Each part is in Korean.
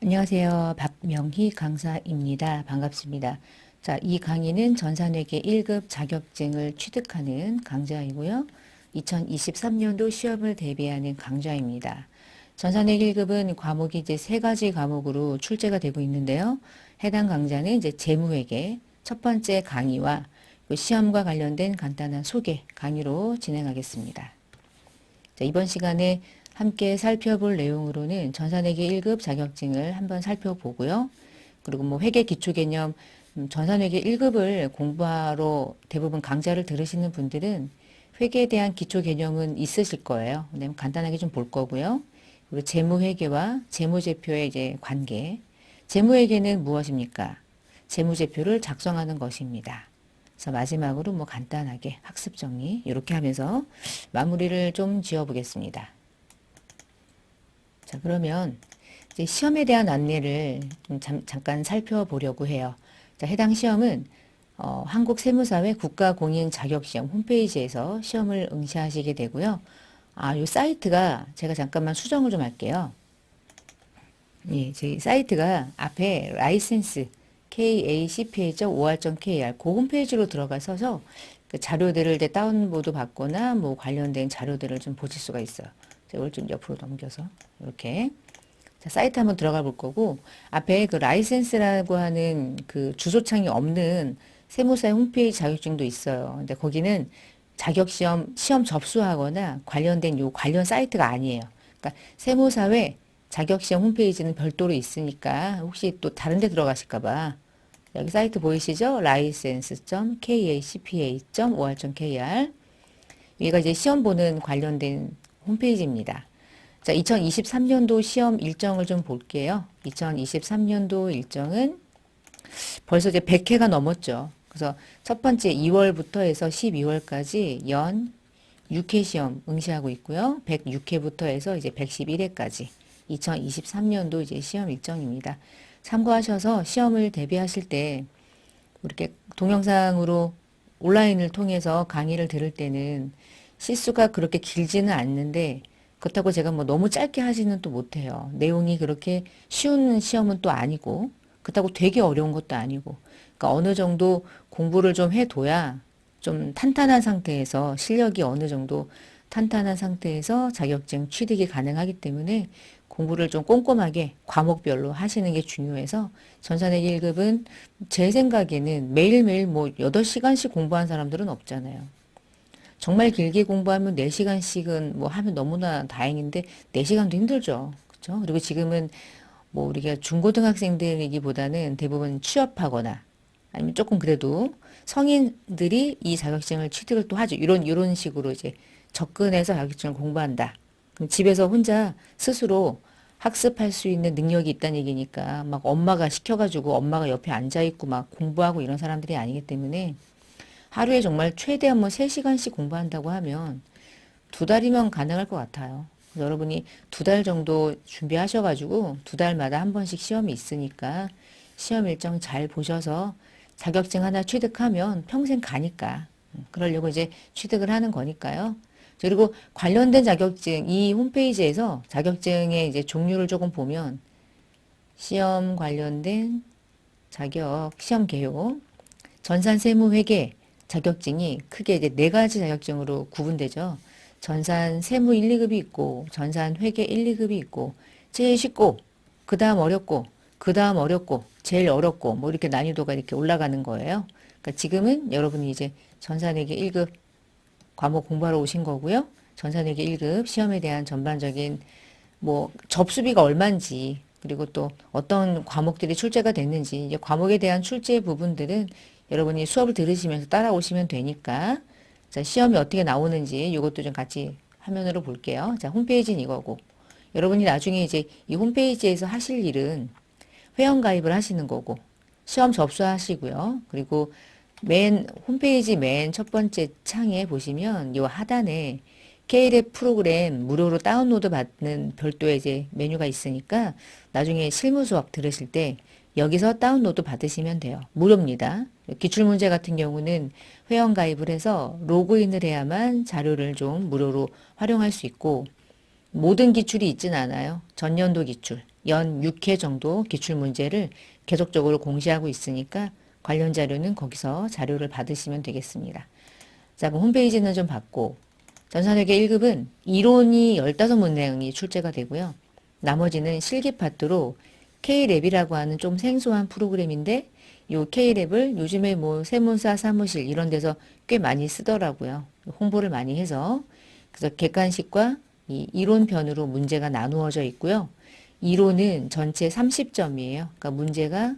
안녕하세요. 박명희 강사입니다. 반갑습니다. 자, 이 강의는 전산회계 1급 자격증을 취득하는 강좌이고요. 2023년도 시험을 대비하는 강좌입니다. 전산회계 1급은 과목이 이제 세 가지 과목으로 출제가 되고 있는데요. 해당 강좌는 이제 재무회계 첫 번째 강의와 시험과 관련된 간단한 소개 강의로 진행하겠습니다. 자, 이번 시간에 함께 살펴볼 내용으로는 전산회계 1급 자격증을 한번 살펴보고요. 그리고 뭐 회계 기초 개념, 전산회계 1급을 공부하러 대부분 강좌를 들으시는 분들은 회계에 대한 기초 개념은 있으실 거예요. 근데 간단하게 좀 볼 거고요. 그리고 재무회계와 재무제표의 이제 관계. 재무회계는 무엇입니까? 재무제표를 작성하는 것입니다. 그래서 마지막으로 뭐 간단하게 학습 정리 이렇게 하면서 마무리를 좀 지어 보겠습니다. 자, 그러면 이제 시험에 대한 안내를 잠깐 살펴보려고 해요. 자, 해당 시험은 한국세무사회 국가공인자격시험 홈페이지에서 시험을 응시하시게 되고요. 이 사이트가 제가 잠깐만 수정을 좀 할게요. 예, 저희 사이트가 앞에 라이센스 kacpa.or.kr 그 홈페이지로 들어가셔서 그 자료들을 이제 다운로드 받거나 뭐 관련된 자료들을 좀 보실 수가 있어요. 이걸 좀 옆으로 넘겨서 이렇게 자, 사이트 한번 들어가 볼 거고 앞에 그 라이센스라고 하는 그 주소창이 없는 세무사의 홈페이지 자격증도 있어요. 근데 거기는 시험 접수하거나 관련된 요 관련 사이트가 아니에요. 그러니까 세무사회 자격시험 홈페이지는 별도로 있으니까 혹시 또 다른 데 들어가실까 봐 여기 사이트 보이시죠? license.kacpa.or.kr 여기가 이제 시험 보는 관련된 홈페이지입니다. 자, 2023년도 시험 일정을 좀 볼게요. 2023년도 일정은 벌써 이제 100회가 넘었죠. 그래서 첫 번째 2월부터 해서 12월까지 연 6회 시험 응시하고 있고요. 106회부터 해서 이제 111회까지 2023년도 이제 시험 일정입니다. 참고하셔서 시험을 대비하실 때 이렇게 동영상으로 온라인을 통해서 강의를 들을 때는 실수가 그렇게 길지는 않는데 그렇다고 제가 뭐 너무 짧게 하지는 또 못해요. 내용이 그렇게 쉬운 시험은 또 아니고 그렇다고 되게 어려운 것도 아니고 그러니까 어느 정도 공부를 좀 해둬야 좀 탄탄한 상태에서 실력이 어느 정도 탄탄한 상태에서 자격증 취득이 가능하기 때문에 공부를 좀 꼼꼼하게 과목별로 하시는 게 중요해서 전산회계 1급은 제 생각에는 매일매일 뭐 8시간씩 공부한 사람들은 없잖아요. 정말 길게 공부하면 4시간씩은 뭐 하면 너무나 다행인데 4시간도 힘들죠. 그렇죠? 그리고 지금은 뭐 우리가 중고등학생들이기보다는 대부분 취업하거나 아니면 조금 그래도 성인들이 이 자격증을 취득을 또 하죠. 이런 식으로 이제 접근해서 자격증을 공부한다. 그럼 집에서 혼자 스스로 학습할 수 있는 능력이 있다는 얘기니까 막 엄마가 시켜가지고 엄마가 옆에 앉아있고 막 공부하고 이런 사람들이 아니기 때문에 하루에 정말 최대한 뭐 3시간씩 공부한다고 하면 2달이면 가능할 것 같아요. 여러분이 2달 정도 준비하셔가지고 2달마다 한 번씩 시험이 있으니까 시험 일정 잘 보셔서 자격증 하나 취득하면 평생 가니까 그러려고 이제 취득을 하는 거니까요. 그리고 관련된 자격증 이 홈페이지에서 자격증의 이제 종류를 조금 보면 시험 관련된 자격 시험 개요 전산세무회계 자격증이 크게 이제 4가지 자격증으로 구분되죠. 전산 세무 1, 2급이 있고 전산 회계 1, 2급이 있고 제일 쉽고 그 다음 어렵고 그 다음 어렵고 제일 어렵고 뭐 이렇게 난이도가 이렇게 올라가는 거예요. 그러니까 지금은 여러분이 이제 전산회계 1급 과목 공부하러 오신 거고요. 전산회계 1급 시험에 대한 전반적인 뭐 접수비가 얼마인지 그리고 또 어떤 과목들이 출제가 됐는지 이제 과목에 대한 출제 부분들은 여러분이 수업을 들으시면서 따라오시면 되니까 자, 시험이 어떻게 나오는지 이것도 좀 같이 화면으로 볼게요. 자, 홈페이지는 이거고 여러분이 나중에 이제 이 홈페이지에서 하실 일은 회원 가입을 하시는 거고 시험 접수하시고요. 그리고 홈페이지 맨 첫 번째 창에 보시면 이 하단에 KLF 프로그램 무료로 다운로드 받는 별도의 이제 메뉴가 있으니까 나중에 실무 수업 들으실 때 여기서 다운로드 받으시면 돼요. 무료입니다. 기출문제 같은 경우는 회원 가입을 해서 로그인을 해야만 자료를 좀 무료로 활용할 수 있고 모든 기출이 있진 않아요. 전년도 기출, 연 6회 정도 기출문제를 계속적으로 공시하고 있으니까 관련 자료는 거기서 자료를 받으시면 되겠습니다. 자, 그럼 홈페이지는 좀 봤고, 전산회계 1급은 이론이 15문항이 출제가 되고요. 나머지는 실기 파트로 K랩이라고 하는 좀 생소한 프로그램인데, 요 K랩을 요즘에 뭐 세무사 사무실 이런 데서 꽤 많이 쓰더라고요. 홍보를 많이 해서. 그래서 객관식과 이 이론편으로 문제가 나누어져 있고요. 이론은 전체 30점이에요. 그러니까 문제가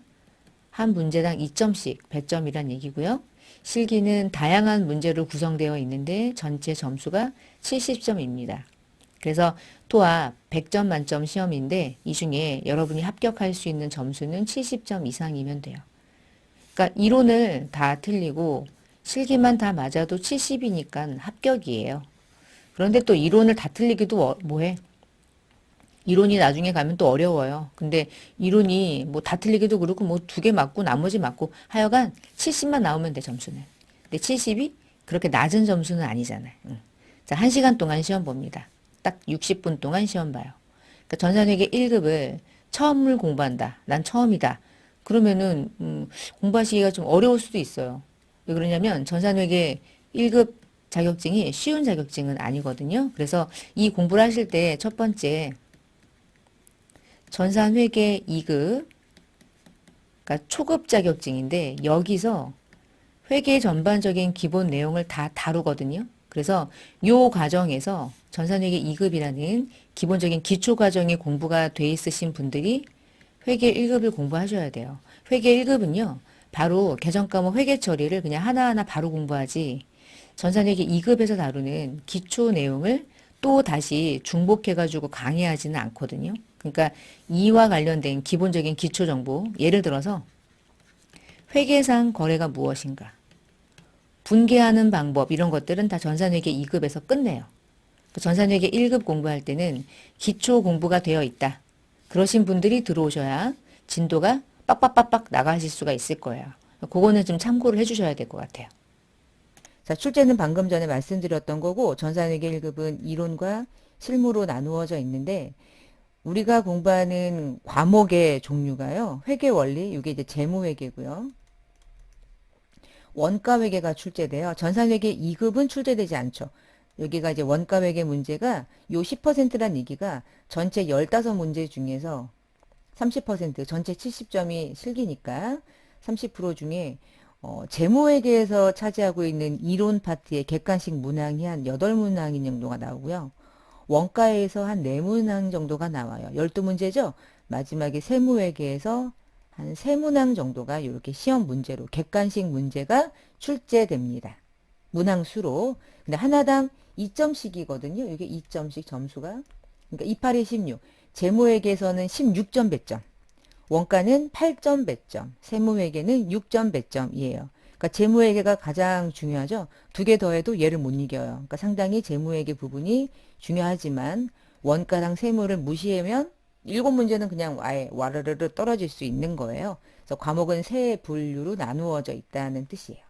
한 문제당 2점씩 100점이란 얘기고요. 실기는 다양한 문제로 구성되어 있는데 전체 점수가 70점입니다. 그래서 토합 100점 만점 시험인데 이 중에 여러분이 합격할 수 있는 점수는 70점 이상이면 돼요. 그러니까 이론을 다 틀리고 실기만 다 맞아도 70이니까 합격이에요. 그런데 또 이론을 다 틀리기도 뭐해? 이론이 나중에 가면 또 어려워요. 근데 이론이 뭐 다 틀리기도 그렇고 뭐 2개 맞고 나머지 맞고 하여간 70만 나오면 돼 점수는. 근데 70이 그렇게 낮은 점수는 아니잖아요. 응. 자, 1시간 동안 시험 봅니다. 딱 60분 동안 시험 봐요. 그러니까 전산회계 1급을 처음을 공부한다. 난 처음이다. 그러면은 공부하시기가 좀 어려울 수도 있어요. 왜 그러냐면 전산회계 1급 자격증이 쉬운 자격증은 아니거든요. 그래서 이 공부를 하실 때 첫 번째 전산회계 2급, 그러니까 초급 자격증인데 여기서 회계 전반적인 기본 내용을 다 다루거든요. 그래서 요 과정에서 전산회계 2급이라는 기본적인 기초 과정이 공부가 돼 있으신 분들이 회계 1급을 공부하셔야 돼요. 회계 1급은요. 바로 개정 과목 회계 처리를 그냥 하나하나 바로 공부하지 전산회계 2급에서 다루는 기초 내용을 또 다시 중복해가지고 강의하지는 않거든요. 그러니까 이와 관련된 기본적인 기초 정보, 예를 들어서 회계상 거래가 무엇인가, 분계하는 방법 이런 것들은 다 전산회계 2급에서 끝내요. 전산회계 1급 공부할 때는 기초 공부가 되어 있다. 그러신 분들이 들어오셔야 진도가 빡빡빡빡 나가실 수가 있을 거예요. 그거는 좀 참고를 해주셔야 될 것 같아요. 자, 출제는 방금 전에 말씀드렸던 거고 전산회계 1급은 이론과 실무로 나누어져 있는데 우리가 공부하는 과목의 종류가요. 회계 원리, 이게 이제 재무회계고요. 원가회계가 출제돼요. 전산회계 2급은 출제되지 않죠. 여기가 이제 원가회계 문제가 요 10%란 얘기가 전체 15문제 중에서 30% 전체 70점이 실기니까 30% 중에 재무회계에서 차지하고 있는 이론 파트의 객관식 문항이 한 8문항 정도가 나오고요. 원가에서 한 4문항 정도가 나와요. 12문제죠? 마지막에 세무회계에서 한 3문항 정도가 이렇게 시험 문제로 객관식 문제가 출제됩니다. 문항 수로. 근데 하나당 2점씩이거든요. 이게 2점씩 점수가. 그러니까 28에 16. 재무회계에서는 16점 배점. 원가는 8점 배점. 세무회계는 6점 배점이에요. 그러니까 재무회계가 가장 중요하죠. 2개 더해도 얘를 못 이겨요. 그러니까 상당히 재무회계 부분이 중요하지만 원가랑 세무를 무시하면 7문제는 그냥 아예 와르르르 떨어질 수 있는 거예요. 그래서 과목은 세 분류로 나누어져 있다는 뜻이에요.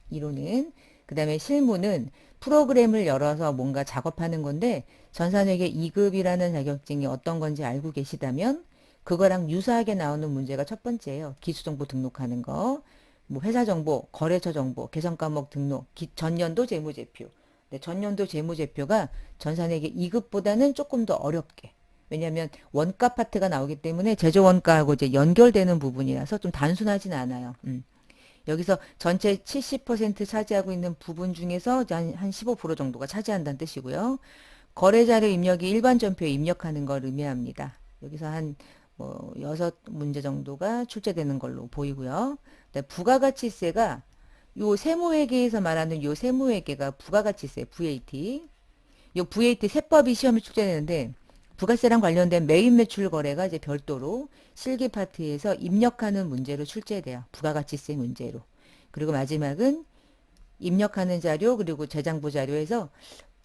이론은. 그 다음에 실무는 프로그램을 열어서 뭔가 작업하는 건데 전산회계 2급이라는 자격증이 어떤 건지 알고 계시다면 그거랑 유사하게 나오는 문제가 첫 번째예요. 기수정보 등록하는 거, 뭐 회사정보, 거래처 정보, 개성과목 등록, 전년도 재무제표. 네, 전년도 재무제표가 전산회계 2급보다는 조금 더 어렵게. 왜냐하면 원가 파트가 나오기 때문에 제조원가하고 이제 연결되는 부분이라서 좀 단순하진 않아요. 여기서 전체 70% 차지하고 있는 부분 중에서 한 15% 정도가 차지한다는 뜻이고요. 거래자료 입력이 일반 전표에 입력하는 걸 의미합니다. 여기서 한 뭐 6문제 정도가 출제되는 걸로 보이고요. 부가가치세가 요 세무회계에서 말하는 요 세무회계가 부가가치세 VAT. 요 VAT 세법이 시험에 출제되는데 부가세랑 관련된 매입 매출 거래가 이제 별도로 실기 파트에서 입력하는 문제로 출제돼요. 부가가치세 문제로. 그리고 마지막은 입력하는 자료 그리고 재장부 자료에서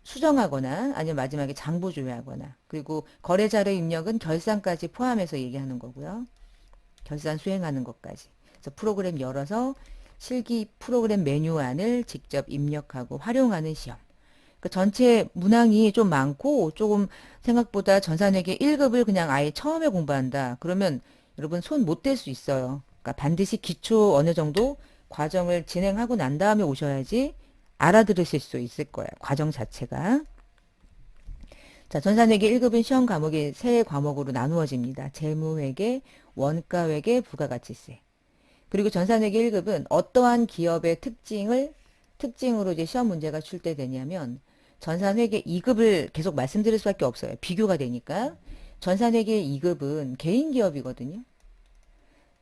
수정하거나 아니면 마지막에 장부 조회하거나 그리고 거래 자료 입력은 결산까지 포함해서 얘기하는 거고요. 결산 수행하는 것까지. 그래서 프로그램 열어서 실기 프로그램 메뉴안을 직접 입력하고 활용하는 시험. 그 전체 문항이 좀 많고 조금 생각보다 전산회계 1급을 그냥 아예 처음에 공부한다. 그러면 여러분 손 못 댈 수 있어요. 그러니까 반드시 기초 어느 정도 과정을 진행하고 난 다음에 오셔야지 알아들으실 수 있을 거예요. 과정 자체가. 자, 전산회계 1급은 시험 과목이 세 과목으로 나누어집니다. 재무회계, 원가회계, 부가가치세. 그리고 전산회계 1급은 어떠한 기업의 특징으로 이제 시험 문제가 출제되냐면 전산회계 2급을 계속 말씀드릴 수밖에 없어요. 비교가 되니까. 전산회계 2급은 개인 기업이거든요.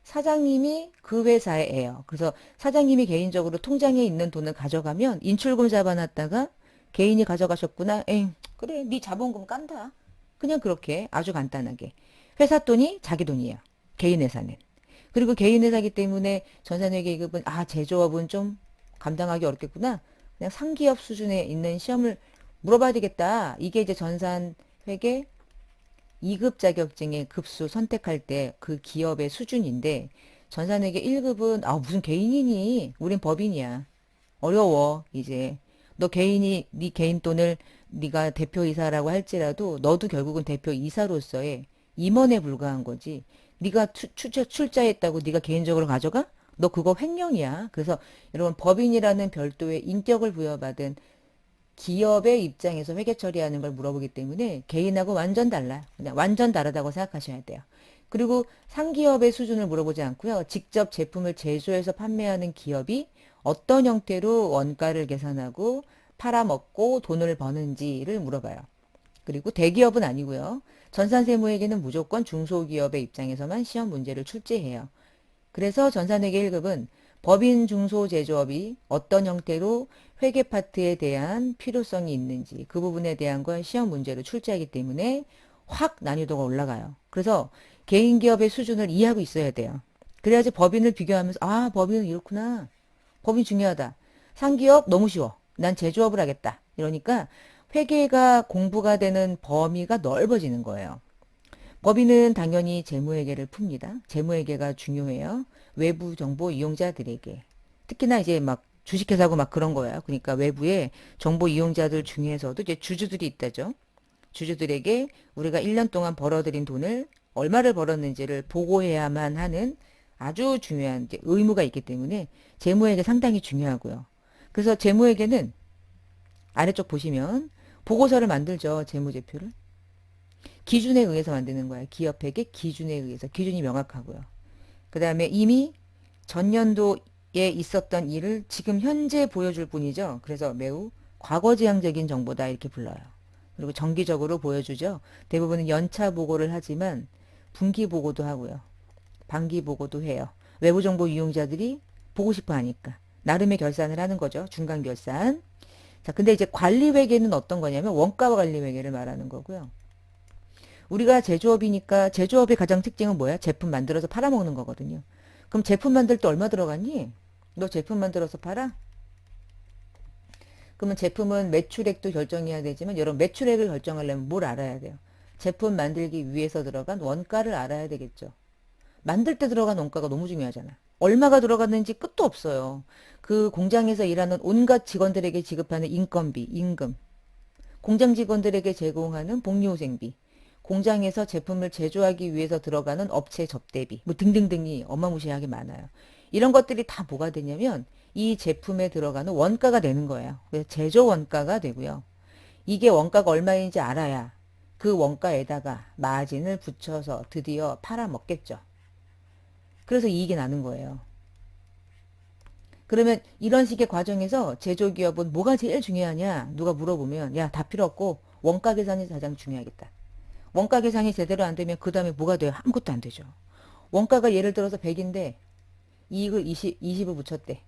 사장님이 그 회사에요. 그래서 사장님이 개인적으로 통장에 있는 돈을 가져가면 인출금 잡아놨다가 개인이 가져가셨구나. 에이, 그래, 네 자본금 깐다. 그냥 그렇게 아주 간단하게. 회사 돈이 자기 돈이에요. 개인 회사는. 그리고 개인 회사기 때문에 전산회계 2급은 제조업은 좀 감당하기 어렵겠구나. 그냥 상기업 수준에 있는 시험을 물어봐야 되겠다. 이게 이제 전산회계 2급 자격증의 급수 선택할 때 그 기업의 수준인데 전산회계 1급은 무슨 개인이니? 우린 법인이야. 어려워 이제. 너 개인이 네 개인 돈을 네가 대표이사라고 할지라도 너도 결국은 대표이사로서의 임원에 불과한 거지. 네가 출자했다고 네가 개인적으로 가져가? 너 그거 횡령이야. 그래서 여러분 법인이라는 별도의 인격을 부여받은 기업의 입장에서 회계 처리하는 걸 물어보기 때문에 개인하고 완전 달라. 그냥 완전 다르다고 생각하셔야 돼요. 그리고 상기업의 수준을 물어보지 않고요. 직접 제품을 제조해서 판매하는 기업이 어떤 형태로 원가를 계산하고 팔아먹고 돈을 버는지를 물어봐요. 그리고 대기업은 아니고요. 전산세무회계는 무조건 중소기업의 입장에서만 시험 문제를 출제해요. 그래서 전산회계 1급은 법인 중소제조업이 어떤 형태로 회계 파트에 대한 필요성이 있는지 그 부분에 대한 걸 시험 문제로 출제하기 때문에 확 난이도가 올라가요. 그래서 개인 기업의 수준을 이해하고 있어야 돼요. 그래야지 법인을 비교하면서 법인은 이렇구나. 법인 중요하다. 상기업 너무 쉬워. 난 제조업을 하겠다. 이러니까 회계가 공부가 되는 범위가 넓어지는 거예요. 법인은 당연히 재무회계를 풉니다. 재무회계가 중요해요. 외부 정보 이용자들에게. 특히나 이제 막 주식회사고 막 그런 거야. 그러니까 외부에 정보 이용자들 중에서도 이제 주주들이 있다죠. 주주들에게 우리가 1년 동안 벌어들인 돈을 얼마를 벌었는지를 보고해야만 하는 아주 중요한 이제 의무가 있기 때문에 재무회계 상당히 중요하고요. 그래서 재무회계는 아래쪽 보시면 보고서를 만들죠. 재무제표를. 기준에 의해서 만드는 거예요. 기업회계 기준에 의해서. 기준이 명확하고요. 그 다음에 이미 전년도에 있었던 일을 지금 현재 보여줄 뿐이죠. 그래서 매우 과거지향적인 정보다 이렇게 불러요. 그리고 정기적으로 보여주죠. 대부분은 연차 보고를 하지만 분기 보고도 하고요. 반기 보고도 해요. 외부 정보 이용자들이 보고 싶어 하니까. 나름의 결산을 하는 거죠. 중간 결산. 자, 근데 이제 관리회계는 어떤 거냐면 원가와 관리회계를 말하는 거고요. 우리가 제조업이니까 제조업의 가장 특징은 뭐야? 제품 만들어서 팔아먹는 거거든요. 그럼 제품 만들 때 얼마 들어갔니? 너 제품 만들어서 팔아? 그러면 제품은 매출액도 결정해야 되지만 여러분 매출액을 결정하려면 뭘 알아야 돼요? 제품 만들기 위해서 들어간 원가를 알아야 되겠죠. 만들 때 들어간 원가가 너무 중요하잖아. 얼마가 들어갔는지 끝도 없어요. 그 공장에서 일하는 온갖 직원들에게 지급하는 인건비, 임금, 공장 직원들에게 제공하는 복리후생비, 공장에서 제품을 제조하기 위해서 들어가는 업체 접대비, 뭐 등등등이 어마무시하게 많아요. 이런 것들이 다 뭐가 되냐면 이 제품에 들어가는 원가가 되는 거예요. 그래서 제조 원가가 되고요. 이게 원가가 얼마인지 알아야 그 원가에다가 마진을 붙여서 드디어 팔아먹겠죠. 그래서 이익이 나는 거예요. 그러면 이런 식의 과정에서 제조기업은 뭐가 제일 중요하냐? 누가 물어보면 야, 다 필요 없고 원가 계산이 가장 중요하겠다. 원가 계산이 제대로 안 되면 그 다음에 뭐가 돼요? 아무것도 안 되죠. 원가가 예를 들어서 100인데 이익을 20을 붙였대.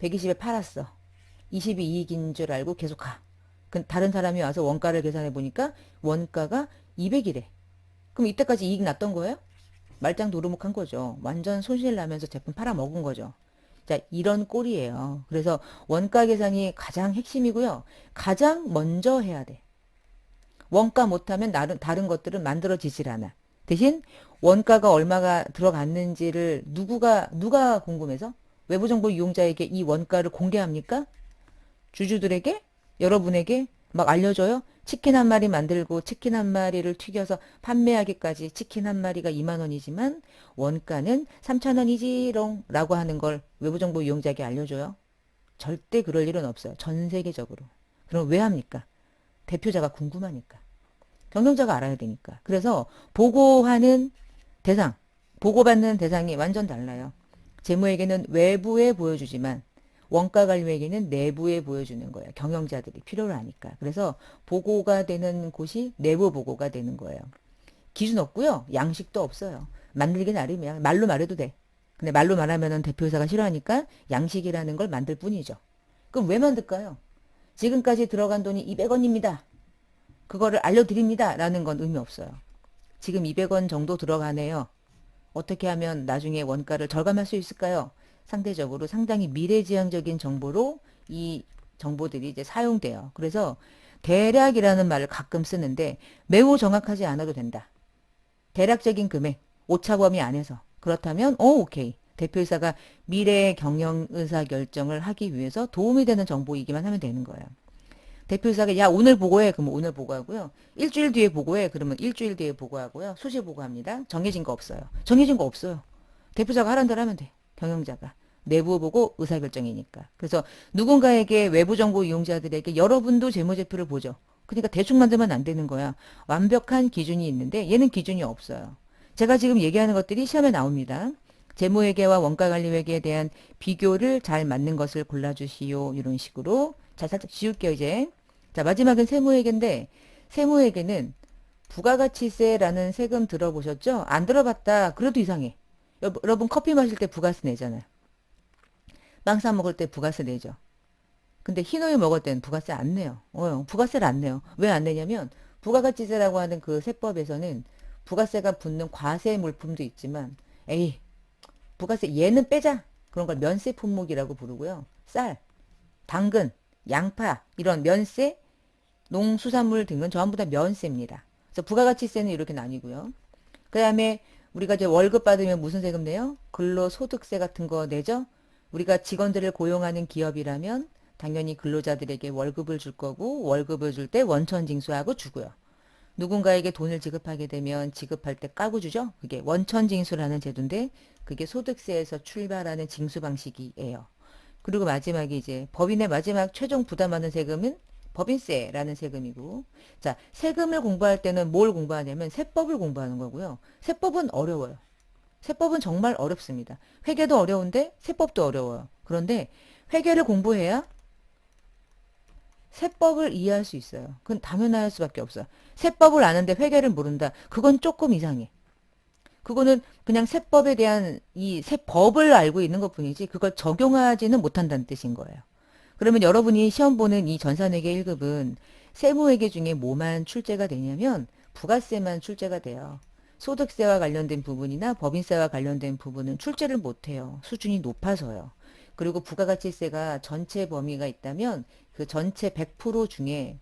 120에 팔았어. 20이 이익인 줄 알고 계속 가. 다른 사람이 와서 원가를 계산해 보니까 원가가 200이래. 그럼 이때까지 이익 났던 거예요? 말짱 도루묵한 거죠. 완전 손실 나면서 제품 팔아먹은 거죠. 자, 이런 꼴이에요. 그래서 원가 계산이 가장 핵심이고요. 가장 먼저 해야 돼. 원가 못하면 다른 것들은 만들어지질 않아. 대신 원가가 얼마가 들어갔는지를 누가 궁금해서 외부 정보 이용자에게 이 원가를 공개합니까? 주주들에게? 여러분에게 막 알려줘요? 치킨 한 마리 만들고 치킨 한 마리를 튀겨서 판매하기까지 치킨 한 마리가 2만 원이지만 원가는 3천 원이지롱 라고 하는 걸 외부정보 이용자에게 알려줘요? 절대 그럴 일은 없어요. 전 세계적으로. 그럼 왜 합니까? 대표자가 궁금하니까. 경영자가 알아야 되니까. 그래서 보고하는 대상, 보고받는 대상이 완전 달라요. 재무에게는 외부에 보여주지만 원가 관리에게는 내부에 보여주는 거예요. 경영자들이 필요로 하니까. 그래서 보고가 되는 곳이 내부 보고가 되는 거예요. 기준 없고요. 양식도 없어요. 만들기 나름이야. 말로 말해도 돼. 근데 말로 말하면은 대표이사가 싫어하니까 양식이라는 걸 만들 뿐이죠. 그럼 왜 만들까요? 지금까지 들어간 돈이 200원입니다. 그거를 알려드립니다. 라는 건 의미 없어요. 지금 200원 정도 들어가네요. 어떻게 하면 나중에 원가를 절감할 수 있을까요? 상대적으로 상당히 미래지향적인 정보로 이 정보들이 이제 사용돼요. 그래서 대략이라는 말을 가끔 쓰는데 매우 정확하지 않아도 된다. 대략적인 금액, 오차 범위 안에서. 그렇다면 오케이. 대표이사가 미래의 경영 의사 결정을 하기 위해서 도움이 되는 정보이기만 하면 되는 거예요. 대표이사가 야 오늘 보고해 그러면 오늘 보고하고요. 일주일 뒤에 보고해 그러면 일주일 뒤에 보고하고요. 수시 보고합니다. 정해진 거 없어요. 정해진 거 없어요. 대표자가 하라는 대로 하면 돼. 경영자가. 내부 보고 의사결정이니까. 그래서 누군가에게 외부 정보 이용자들에게 여러분도 재무제표를 보죠. 그러니까 대충 만들면 안 되는 거야. 완벽한 기준이 있는데 얘는 기준이 없어요. 제가 지금 얘기하는 것들이 시험에 나옵니다. 재무회계와 원가관리회계에 대한 비교를 잘 맞는 것을 골라주시오. 이런 식으로. 자, 살짝 지울게요, 이제. 자, 마지막은 세무회계인데, 세무회계는 부가가치세라는 세금 들어보셨죠? 안 들어봤다. 그래도 이상해. 여러분 커피 마실 때 부가세 내잖아요. 빵 사 먹을 때 부가세 내죠. 근데 흰우유 먹을 때는 부가세 안 내요. 부가세를 안 내요. 왜 안 내냐면 부가가치세라고 하는 그 세법에서는 부가세가 붙는 과세 물품도 있지만 에이 부가세 얘는 빼자. 그런 걸 면세 품목이라고 부르고요. 쌀, 당근, 양파 이런 면세, 농수산물 등은 전부 다 면세입니다. 그래서 부가가치세는 이렇게 나뉘고요. 그 다음에 우리가 이제 월급 받으면 무슨 세금 내요? 근로소득세 같은 거 내죠? 우리가 직원들을 고용하는 기업이라면 당연히 근로자들에게 월급을 줄 거고 월급을 줄 때 원천 징수하고 주고요. 누군가에게 돈을 지급하게 되면 지급할 때 까고 주죠? 그게 원천 징수라는 제도인데 그게 소득세에서 출발하는 징수 방식이에요. 그리고 마지막에 이제 법인의 마지막 최종 부담하는 세금은 법인세라는 세금이고 자 세금을 공부할 때는 뭘 공부하냐면 세법을 공부하는 거고요. 세법은 어려워요. 세법은 정말 어렵습니다. 회계도 어려운데 세법도 어려워요. 그런데 회계를 공부해야 세법을 이해할 수 있어요. 그건 당연할 수밖에 없어요. 세법을 아는데 회계를 모른다. 그건 조금 이상해. 그거는 그냥 세법에 대한 이 세법을 알고 있는 것 뿐이지 그걸 적용하지는 못한다는 뜻인 거예요. 그러면 여러분이 시험 보는 이 전산회계 1급은 세무회계 중에 뭐만 출제가 되냐면 부가세만 출제가 돼요. 소득세와 관련된 부분이나 법인세와 관련된 부분은 출제를 못해요. 수준이 높아서요. 그리고 부가가치세가 전체 범위가 있다면 그 전체 100% 중에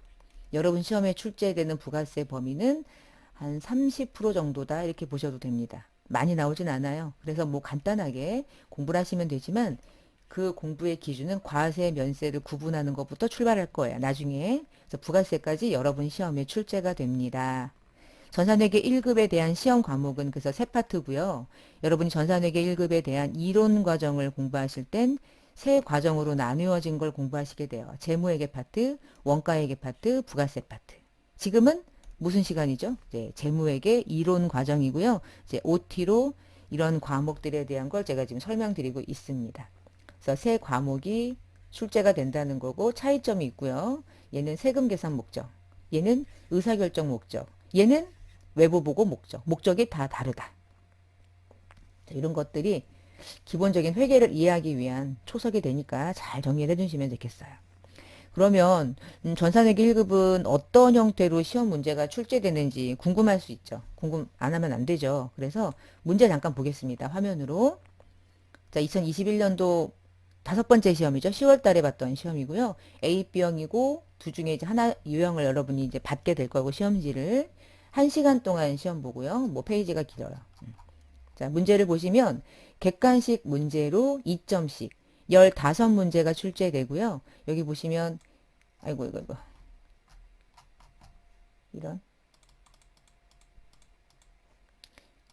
여러분 시험에 출제되는 부가세 범위는 한 30% 정도다 이렇게 보셔도 됩니다. 많이 나오진 않아요. 그래서 뭐 간단하게 공부를 하시면 되지만 그 공부의 기준은 과세, 면세를 구분하는 것부터 출발할 거예요. 나중에. 그래서 부가세까지 여러분 시험에 출제가 됩니다. 전산회계 1급에 대한 시험 과목은 그래서 세 파트고요. 여러분이 전산회계 1급에 대한 이론 과정을 공부하실 땐 세 과정으로 나누어진 걸 공부하시게 돼요. 재무회계 파트, 원가회계 파트, 부가세 파트. 지금은 무슨 시간이죠? 이제 재무회계 이론 과정이고요. 이제 OT로 이런 과목들에 대한 걸 제가 지금 설명드리고 있습니다. 그래서 세 과목이 출제가 된다는 거고 차이점이 있고요. 얘는 세금 계산 목적, 얘는 의사결정 목적, 얘는 외부 보고 목적, 목적이 다 다르다. 이런 것들이 기본적인 회계를 이해하기 위한 초석이 되니까 잘 정리를 해주시면 좋겠어요. 그러면 전산회계 1급은 어떤 형태로 시험 문제가 출제되는지 궁금할 수 있죠. 궁금 안 하면 안 되죠. 그래서 문제 잠깐 보겠습니다. 화면으로. 자, 2021년도 다섯 번째 시험이죠. 10월 달에 봤던 시험이고요. A, B형이고 두 중에 이제 하나 유형을 여러분이 이제 받게 될 거고 시험지를 1시간 동안 시험 보고요. 뭐 페이지가 길어요. 자, 문제를 보시면 객관식 문제로 2점씩 15문제가 출제되고요. 여기 보시면 아이고, 이거. 이런.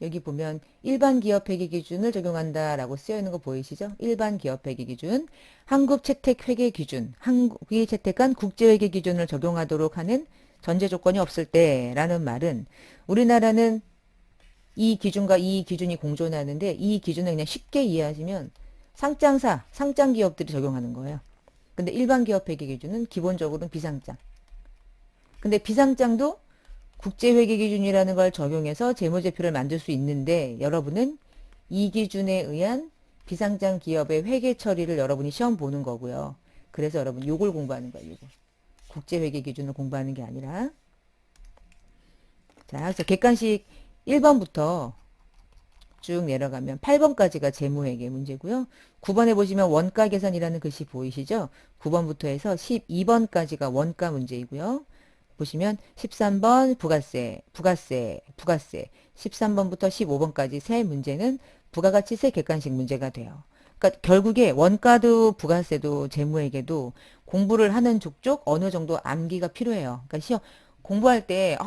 여기 보면 일반 기업 회계 기준을 적용한다라고 쓰여 있는 거 보이시죠? 일반 기업 회계 기준, 한국 채택 회계 기준, 한국이 채택한 국제 회계 기준을 적용하도록 하는 전제 조건이 없을 때라는 말은 우리나라는 이 기준과 이 기준이 공존하는데 이 기준을 그냥 쉽게 이해하시면 상장사, 상장 기업들이 적용하는 거예요. 근데 일반 기업 회계 기준은 기본적으로는 비상장. 근데 비상장도 국제회계 기준이라는 걸 적용해서 재무제표를 만들 수 있는데 여러분은 이 기준에 의한 비상장 기업의 회계 처리를 여러분이 시험 보는 거고요. 그래서 여러분 요걸 공부하는 거예요. 요거. 국제회계 기준을 공부하는 게 아니라. 자, 그래서 객관식 1번부터 쭉 내려가면 8번까지가 재무회계 문제고요. 9번에 보시면 원가 계산이라는 글씨 보이시죠? 9번부터 해서 12번까지가 원가 문제이고요. 보시면 13번 부가세, 13번부터 15번까지 세 문제는 부가가치세 객관식 문제가 돼요. 그러니까 결국에 원가도 부가세도 재무회계도 공부를 하는 족족 어느 정도 암기가 필요해요. 그러니까 시험 공부할 때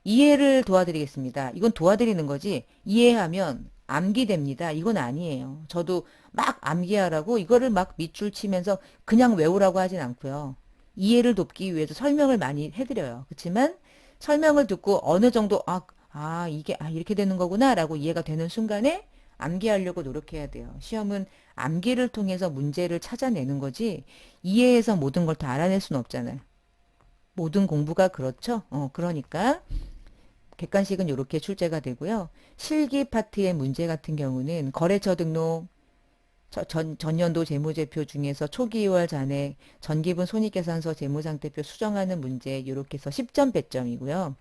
이해를 도와드리겠습니다. 이건 도와드리는 거지 이해하면 암기됩니다. 이건 아니에요. 저도 막 암기하라고 이거를 막 밑줄 치면서 그냥 외우라고 하진 않고요. 이해를 돕기 위해서 설명을 많이 해드려요. 그렇지만 설명을 듣고 어느 정도 이게 이렇게 되는 거구나 라고 이해가 되는 순간에 암기하려고 노력해야 돼요. 시험은 암기를 통해서 문제를 찾아내는 거지 이해해서 모든 걸 다 알아낼 수는 없잖아요. 모든 공부가 그렇죠. 그러니까 객관식은 이렇게 출제가 되고요. 실기 파트의 문제 같은 경우는 거래처 등록, 전년도 재무제표 중에서 초기월 잔액, 전기분 손익계산서 재무상태표 수정하는 문제 이렇게 해서 10점 배점이고요.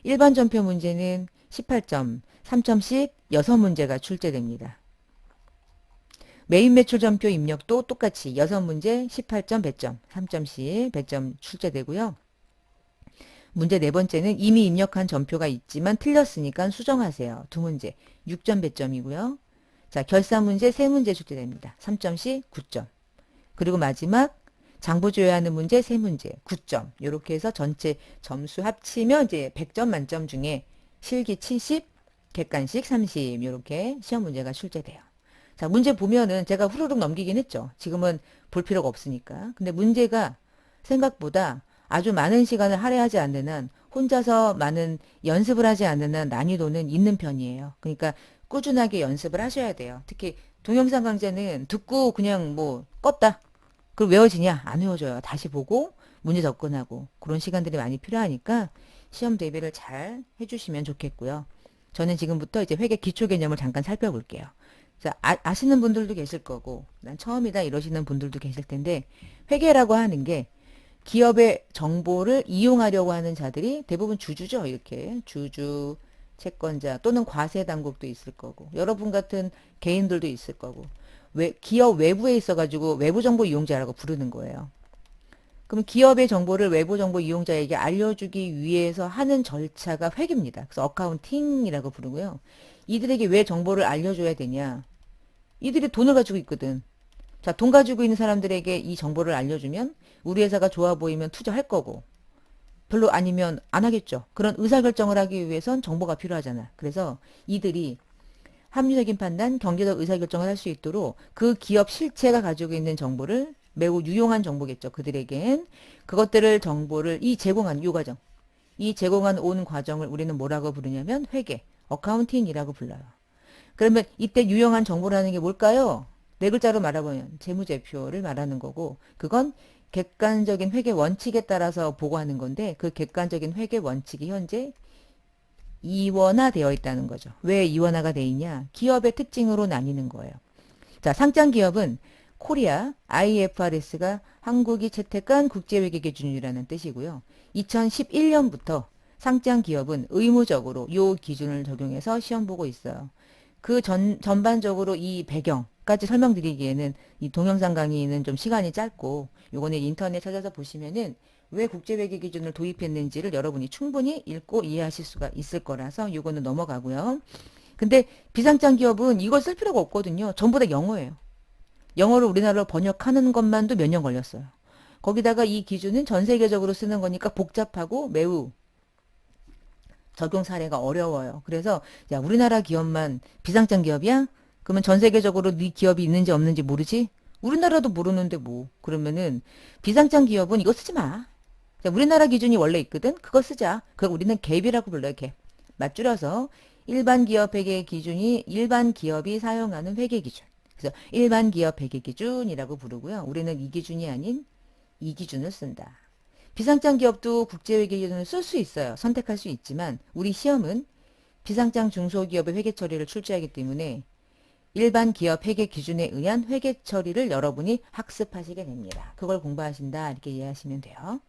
일반 전표 문제는 18점, 3점씩 6문제가 출제됩니다. 메인 매출 전표 입력도 똑같이 6문제 18점 배점, 3점씩 배점 출제되고요. 문제 네 번째는 이미 입력한 전표가 있지만 틀렸으니까 수정하세요. 2문제 6점 배점이고요. 자, 결산 문제 3문제 출제됩니다. 3점씩 9점. 그리고 마지막 장부 조회하는 문제 3문제 9점. 이렇게 해서 전체 점수 합치면 이제 100점 만점 중에 실기 70, 객관식 30 이렇게 시험 문제가 출제돼요. 자, 문제 보면은 제가 후루룩 넘기긴 했죠. 지금은 볼 필요가 없으니까. 근데 문제가 생각보다 아주 많은 시간을 할애하지 않는 한 혼자서 많은 연습을 하지 않는 한 난이도는 있는 편이에요. 그러니까 꾸준하게 연습을 하셔야 돼요. 특히 동영상 강좌는 듣고 그냥 뭐 껐다. 그걸 외워지냐? 안 외워져요. 다시 보고 문제 접근하고 그런 시간들이 많이 필요하니까 시험 대비를 잘 해주시면 좋겠고요. 저는 지금부터 이제 회계 기초 개념을 잠깐 살펴볼게요. 자, 아시는 분들도 계실 거고 난 처음이다 이러시는 분들도 계실 텐데 회계라고 하는 게 기업의 정보를 이용하려고 하는 자들이 대부분 주주죠. 이렇게 주주, 채권자 또는 과세 당국도 있을 거고 여러분 같은 개인들도 있을 거고 기업 외부에 있어가지고 외부 정보 이용자라고 부르는 거예요. 그럼 기업의 정보를 외부 정보 이용자에게 알려주기 위해서 하는 절차가 회계입니다. 그래서 어카운팅이라고 부르고요. 이들에게 왜 정보를 알려줘야 되냐? 이들이 돈을 가지고 있거든. 자, 돈 가지고 있는 사람들에게 이 정보를 알려주면 우리 회사가 좋아 보이면 투자할 거고 별로 아니면 안 하겠죠. 그런 의사결정을 하기 위해선 정보가 필요하잖아. 그래서 이들이 합리적인 판단, 경제적 의사결정을 할 수 있도록 그 기업 실체가 가지고 있는 정보를 매우 유용한 정보겠죠. 그들에겐 그것들을 정보를 제공한 이 과정, 이 제공한 온 과정을 우리는 뭐라고 부르냐면 회계, 어카운팅이라고 불러요. 그러면 이때 유용한 정보라는 게 뭘까요? 네 글자로 말하면 재무제표를 말하는 거고 그건 객관적인 회계 원칙에 따라서 보고하는 건데 그 객관적인 회계 원칙이 현재 이원화되어 있다는 거죠. 왜 이원화가 되어 있냐? 기업의 특징으로 나뉘는 거예요. 자, 상장 기업은 코리아 IFRS가 한국이 채택한 국제회계 기준이라는 뜻이고요. 2011년부터 상장 기업은 의무적으로 이 기준을 적용해서 시험 보고 있어요. 전반적으로 이 배경까지 설명드리기에는 이 동영상 강의는 좀 시간이 짧고 요거는 인터넷 찾아서 보시면은 왜 국제회계 기준을 도입했는지를 여러분이 충분히 읽고 이해하실 수가 있을 거라서 요거는 넘어가고요. 근데 비상장 기업은 이걸 쓸 필요가 없거든요. 전부 다 영어예요. 영어를 우리나라로 번역하는 것만도 몇 년 걸렸어요. 거기다가 이 기준은 전 세계적으로 쓰는 거니까 복잡하고 매우 적용 사례가 어려워요. 그래서 야, 우리나라 기업만 비상장 기업이야? 그러면 전 세계적으로 네 기업이 있는지 없는지 모르지? 우리나라도 모르는데 뭐. 그러면은 비상장 기업은 이거 쓰지 마. 자, 우리나라 기준이 원래 있거든? 그거 쓰자. 그거 우리는 갭이라고 불러요, 갭. 맞줄여서 일반 기업 회계 기준이 일반 기업이 사용하는 회계 기준. 그래서 일반 기업 회계 기준이라고 부르고요. 우리는 이 기준이 아닌 이 기준을 쓴다. 비상장 기업도 국제회계 기준을 쓸 수 있어요. 선택할 수 있지만 우리 시험은 비상장 중소기업의 회계 처리를 출제하기 때문에 일반 기업 회계 기준에 의한 회계 처리를 여러분이 학습하시게 됩니다. 그걸 공부하신다 이렇게 이해하시면 돼요.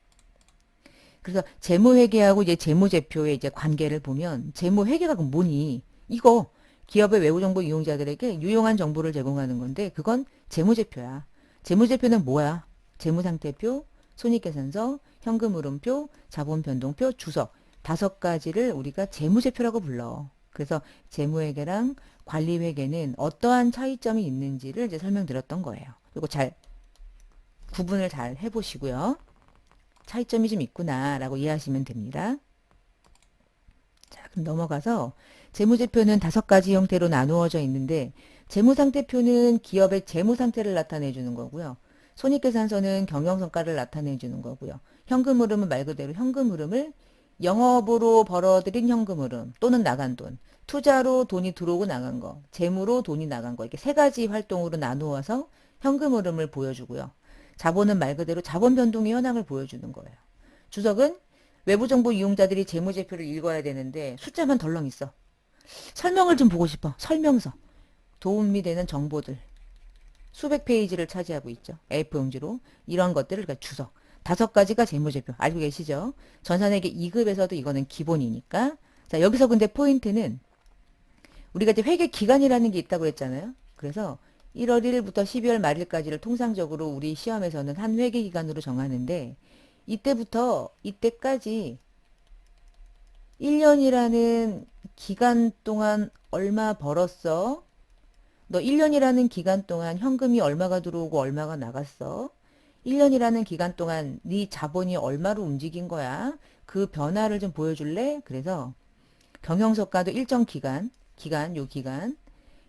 그래서 재무회계하고 이제 재무제표의 이제 관계를 보면 재무회계가 그럼 뭐니? 이거 기업의 외부정보 이용자들에게 유용한 정보를 제공하는 건데 그건 재무제표야. 재무제표는 뭐야? 재무상태표, 손익계산서, 현금흐름표, 자본변동표, 주석 5가지를 우리가 재무제표라고 불러. 그래서 재무회계랑 관리회계는 어떠한 차이점이 있는지를 이제 설명드렸던 거예요. 이거 잘 구분을 잘 해보시고요. 차이점이 좀 있구나라고 이해하시면 됩니다. 자, 그럼 넘어가서 재무제표는 5가지 형태로 나누어져 있는데 재무상태표는 기업의 재무상태를 나타내 주는 거고요. 손익계산서는 경영성과를 나타내 주는 거고요. 현금흐름은 말 그대로 현금흐름을 영업으로 벌어들인 현금흐름 또는 나간 돈, 투자로 돈이 들어오고 나간 거, 재무로 돈이 나간 거 이렇게 3가지 활동으로 나누어서 현금흐름을 보여주고요. 자본은 말 그대로 자본 변동의 현황을 보여주는 거예요. 주석은 외부정보 이용자들이 재무제표를 읽어야 되는데 숫자만 덜렁 있어. 설명을 좀 보고 싶어. 설명서. 도움이 되는 정보들. 수백 페이지를 차지하고 있죠. A4용지로. 이런 것들을 그러니까 주석. 5가지가 재무제표. 알고 계시죠? 전산회계 2급에서도 이거는 기본이니까. 자, 여기서 근데 포인트는 우리가 이제 회계 기간이라는 게 있다고 했잖아요. 그래서 1월 1일부터 12월 말일까지를 통상적으로 우리 시험에서는 한 회계 기간으로 정하는데 이때부터 이때까지 1년이라는 기간 동안 얼마 벌었어? 너 1년이라는 기간 동안 현금이 얼마가 들어오고 얼마가 나갔어? 1년이라는 기간 동안 네 자본이 얼마로 움직인 거야? 그 변화를 좀 보여줄래? 그래서 경영성과도 일정 기간, 요 기간,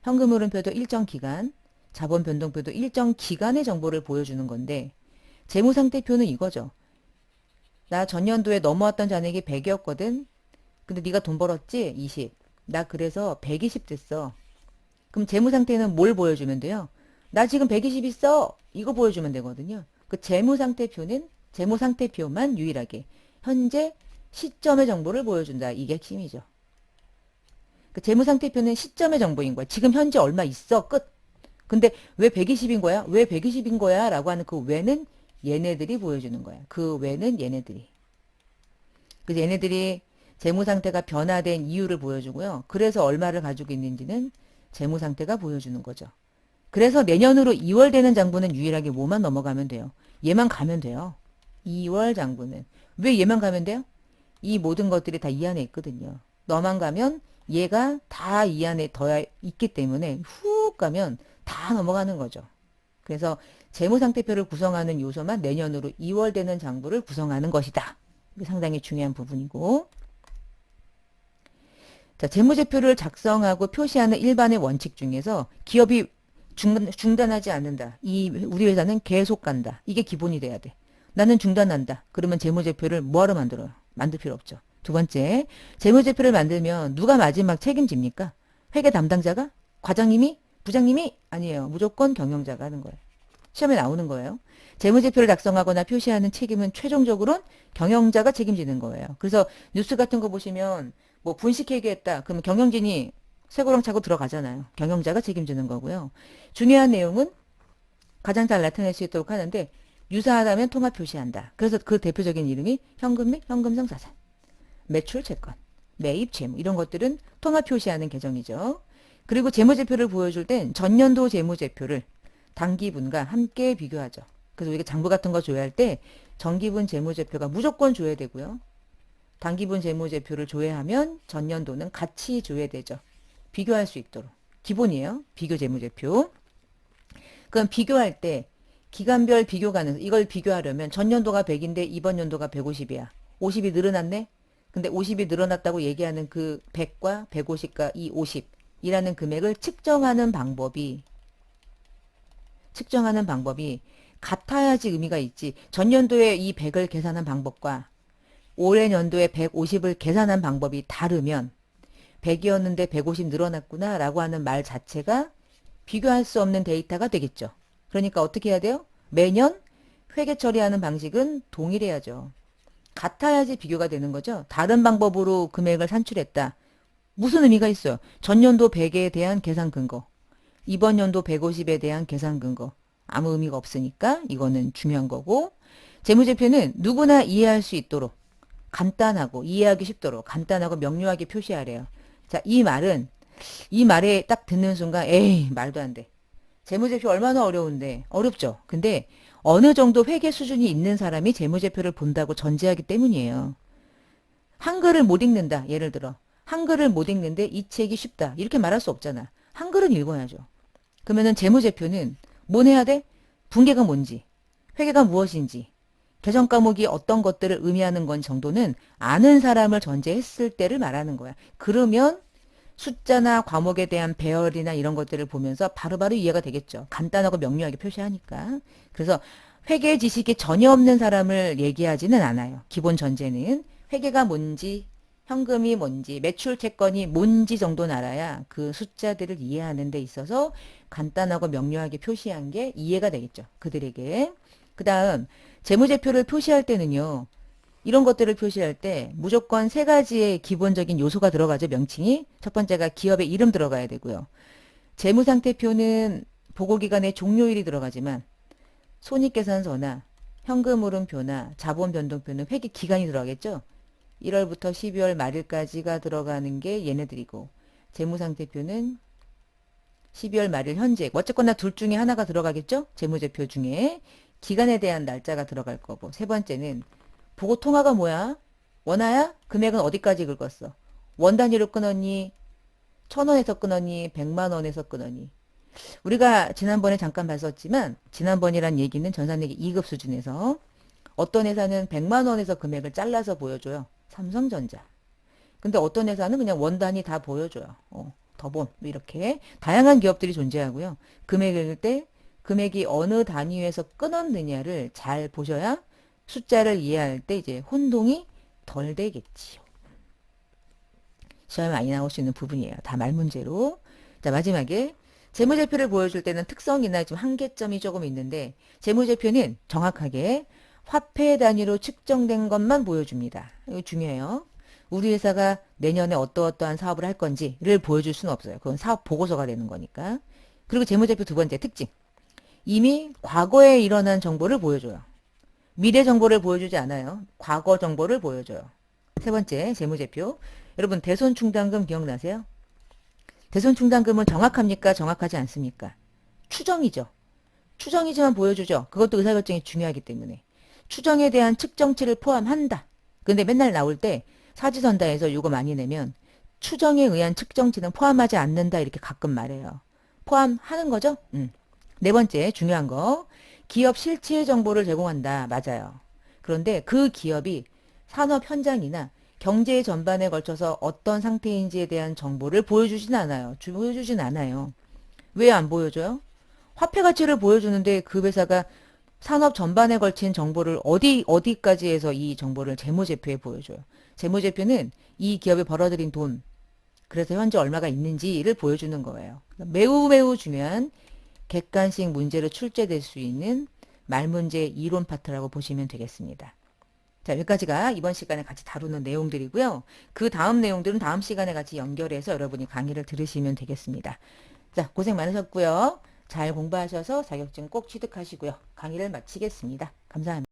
현금흐름표도 일정 기간, 자본 변동표도 일정 기간의 정보를 보여주는 건데 재무상태표는 이거죠. 나 전년도에 넘어왔던 잔액이 100이었거든. 근데 네가 돈 벌었지? 20. 나 그래서 120 됐어. 그럼 재무상태는 뭘 보여주면 돼요? 나 지금 120 있어. 이거 보여주면 되거든요. 그 재무상태표는 재무상태표만 유일하게 현재 시점의 정보를 보여준다. 이게 핵심이죠. 그 재무상태표는 시점의 정보인 거야. 지금 현재 얼마 있어. 끝. 근데 왜 120인 거야? 왜 120인 거야? 라고 하는 그 왜는 얘네들이 보여주는 거야. 그 왜는 얘네들이. 그래서 얘네들이 재무상태가 변화된 이유를 보여주고요. 그래서 얼마를 가지고 있는지는 재무상태가 보여주는 거죠. 그래서 내년으로 2월 되는 장부는 유일하게 뭐만 넘어가면 돼요? 얘만 가면 돼요. 2월 장부는. 왜 얘만 가면 돼요? 이 모든 것들이 다 이 안에 있거든요. 너만 가면 얘가 다 이 안에 더 있기 때문에 훅 가면 다 넘어가는 거죠. 그래서 재무상태표를 구성하는 요소만 내년으로 2월 되는 장부를 구성하는 것이다. 이게 상당히 중요한 부분이고. 자, 재무제표를 작성하고 표시하는 일반의 원칙 중에서 기업이 중단하지 않는다. 우리 회사는 계속 간다. 이게 기본이 돼야 돼. 나는 중단한다. 그러면 재무제표를 뭐하러 만들어요? 만들 필요 없죠. 2번째, 재무제표를 만들면 누가 마지막 책임집니까? 회계 담당자가? 과장님이? 부장님이? 아니에요. 무조건 경영자가 하는 거예요. 시험에 나오는 거예요. 재무제표를 작성하거나 표시하는 책임은 최종적으로는 경영자가 책임지는 거예요. 그래서 뉴스 같은 거 보시면 뭐 분식회계했다. 그러면 경영진이 쇠고랑 차고 들어가잖아요. 경영자가 책임지는 거고요. 중요한 내용은 가장 잘 나타낼 수 있도록 하는데 유사하다면 통합 표시한다. 그래서 그 대표적인 이름이 현금 및 현금성 자산, 매출 채권, 매입 재무 이런 것들은 통합 표시하는 계정이죠. 그리고 재무제표를 보여줄 땐 전년도 재무제표를 당기분과 함께 비교하죠. 그래서 우리가 장부 같은 거 조회할 때 정기분 재무제표가 무조건 조회되고요. 당기분 재무제표를 조회하면 전년도는 같이 조회되죠. 비교할 수 있도록. 기본이에요. 비교 재무제표. 그럼 비교할 때 기간별 비교 가능성. 이걸 비교하려면 전년도가 100인데 이번 연도가 150이야. 50이 늘어났네? 근데 50이 늘어났다고 얘기하는 그 100과 150과 이 50이라는 금액을 측정하는 방법이 같아야지 의미가 있지. 전년도에 이 100을 계산한 방법과 올해 연도에 150을 계산한 방법이 다르면 100이었는데 150 늘어났구나 라고 하는 말 자체가 비교할 수 없는 데이터가 되겠죠. 그러니까 어떻게 해야 돼요? 매년 회계 처리하는 방식은 동일해야죠. 같아야지 비교가 되는 거죠. 다른 방법으로 금액을 산출했다. 무슨 의미가 있어요? 전년도 100에 대한 계산 근거, 이번 연도 150에 대한 계산 근거. 아무 의미가 없으니까 이거는 중요한 거고, 재무제표는 누구나 이해할 수 있도록 간단하고 이해하기 쉽도록 간단하고 명료하게 표시하래요. 자, 이 말에 딱 듣는 순간 에이 말도 안 돼. 재무제표 얼마나 어려운데. 어렵죠. 근데 어느 정도 회계 수준이 있는 사람이 재무제표를 본다고 전제하기 때문이에요. 한글을 못 읽는다. 예를 들어 한글을 못 읽는데 이 책이 쉽다. 이렇게 말할 수 없잖아. 한글은 읽어야죠. 그러면은 재무제표는 뭘 해야 돼? 분계가 뭔지, 회계가 무엇인지, 개정 과목이 어떤 것들을 의미하는 건 정도는 아는 사람을 전제했을 때를 말하는 거야. 그러면 숫자나 과목에 대한 배열이나 이런 것들을 보면서 바로바로 이해가 되겠죠. 간단하고 명료하게 표시하니까. 그래서 회계 지식이 전혀 없는 사람을 얘기하지는 않아요. 기본 전제는 회계가 뭔지, 현금이 뭔지, 매출 채권이 뭔지 정도는 알아야 그 숫자들을 이해하는 데 있어서 간단하고 명료하게 표시한 게 이해가 되겠죠. 그들에게. 그 다음 재무제표를 표시할 때는요. 이런 것들을 표시할 때 무조건 세 가지의 기본적인 요소가 들어가죠. 명칭이. 첫 번째가 기업의 이름 들어가야 되고요. 재무상태표는 보고기간의 종료일이 들어가지만 손익계산서나 현금흐름표나 자본변동표는 회계기간이 들어가겠죠. 1월부터 12월 말일까지가 들어가는 게 얘네들이고, 재무상태표는 12월 말일 현재, 어쨌거나 둘 중에 하나가 들어가겠죠. 재무제표 중에 기간에 대한 날짜가 들어갈 거고, 세 번째는 보고 통화가 뭐야? 원화야? 금액은 어디까지 긁었어? 원 단위로 끊었니? 1,000원에서 끊었니? 100만 원에서 끊었니? 우리가 지난번에 잠깐 봤었지만, 지난번이란 얘기는 전산회계 2급 수준에서 어떤 회사는 100만 원에서 금액을 잘라서 보여줘요. 삼성전자. 근데 어떤 회사는 그냥 원 단위 다 보여줘요. 더본 뭐 이렇게 다양한 기업들이 존재하고요. 금액을 읽을 때 금액이 어느 단위에서 끊었느냐를 잘 보셔야 숫자를 이해할 때 이제 혼동이 덜 되겠지요. 시험에 많이 나올 수 있는 부분이에요. 다 말문제로. 자, 마지막에 재무제표를 보여줄 때는 특성이나 좀 한계점이 조금 있는데, 재무제표는 정확하게 화폐 단위로 측정된 것만 보여줍니다. 이거 중요해요. 우리 회사가 내년에 어떠어떠한 사업을 할 건지를 보여줄 수는 없어요. 그건 사업 보고서가 되는 거니까. 그리고 재무제표 두 번째 특징. 이미 과거에 일어난 정보를 보여줘요. 미래 정보를 보여주지 않아요. 과거 정보를 보여줘요. 세 번째, 재무제표. 여러분, 대손충당금 기억나세요? 대손충당금은 정확합니까? 정확하지 않습니까? 추정이죠. 추정이지만 보여주죠. 그것도 의사결정이 중요하기 때문에. 추정에 대한 측정치를 포함한다. 근데 맨날 나올 때 사지선다에서 요거 많이 내면 추정에 의한 측정치는 포함하지 않는다 이렇게 가끔 말해요. 포함하는 거죠? 네 번째 중요한 거. 기업 실체 정보를 제공한다. 맞아요. 그런데 그 기업이 산업 현장이나 경제 전반에 걸쳐서 어떤 상태인지에 대한 정보를 보여주진 않아요. 보여주진 않아요. 왜 안 보여줘요? 화폐 가치를 보여주는데 그 회사가 산업 전반에 걸친 정보를 어디까지 해서 이 정보를 재무제표에 보여줘요. 재무제표는 이 기업이 벌어들인 돈, 그래서 현재 얼마가 있는지를 보여주는 거예요. 매우 매우 중요한 객관식 문제로 출제될 수 있는 말문제 이론 파트라고 보시면 되겠습니다. 자, 여기까지가 이번 시간에 같이 다루는 내용들이고요. 그 다음 내용들은 다음 시간에 같이 연결해서 여러분이 강의를 들으시면 되겠습니다. 자, 고생 많으셨고요. 잘 공부하셔서 자격증 꼭 취득하시고요. 강의를 마치겠습니다. 감사합니다.